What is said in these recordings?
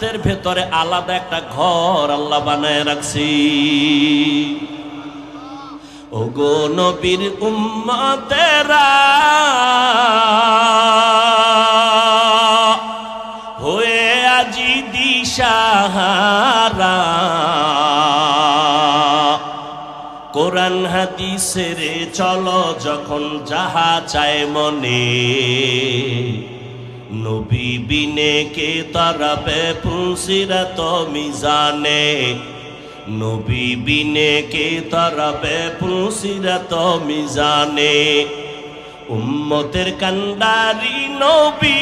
এর ভেতরে আলাদা একটা ঘর আল্লাহ বানায় রাখছি। ওগো নবীর উম্মতেরা হয়ে আজি দিশাহারা, কোরআন হাদিসের চলো যখন যাহা চায় মনে, নবী বিনে কে তারাবে পুলসিরাত মিজানে, নবী বিনে কে তারাবে পুলসিরাত মিজানে। উম্মতের কান্ডারি নবী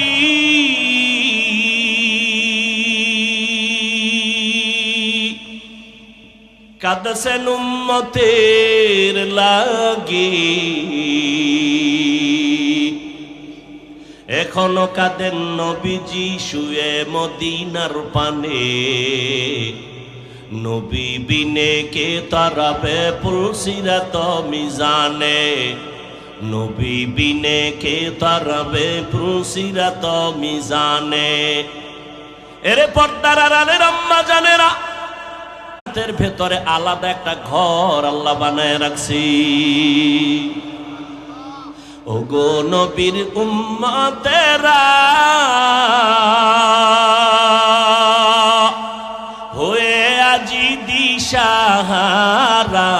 কাঁদছেন উম্মতের লাগি, এখনো কাঁদেন নবীজি শুয়ে মদিনার পানে, নবী বিনে কে তারাবে পুলসিরাত মিজানে, নবী বিনে কে তারাবে পুলসিরাত মিজানে। এরে পর্দার আড়ালের আম্মা জানেরা, এর ভেতরে আলাদা একটা ঘর আল্লাহ বানায় রাখছি। ওগো নবীর উম্মতেরা হয়ে আজি দিশাহারা,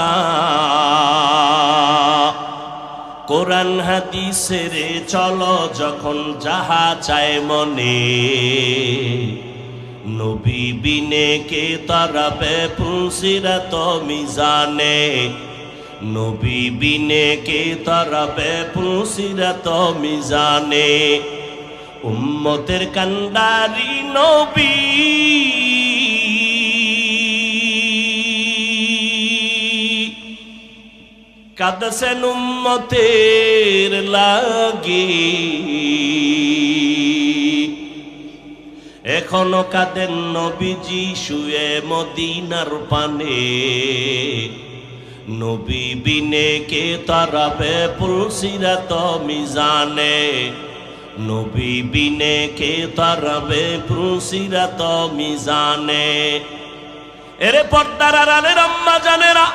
কোরআন হাদিসের চলো যখন যাহা চায় মনে, নবী বিনে কে তারাবে পুলসিরাত মিজানে, নবী বিনে কে তারাবে পুলসিরাত মিজানে। উম্মতের কান্ডারি নবী কাঁদছেন উম্মতের লাগি, এখনো কাঁদেন নবীজি শুয়ে মদিনার পানে, নবী বিনে কে তারাবে পুলসিরাত মিজানে, নবী বিনে কে তারাবে পুলসিরাত মিজানে। এরে পর্দার আড়ালের আম্মা জানেরা,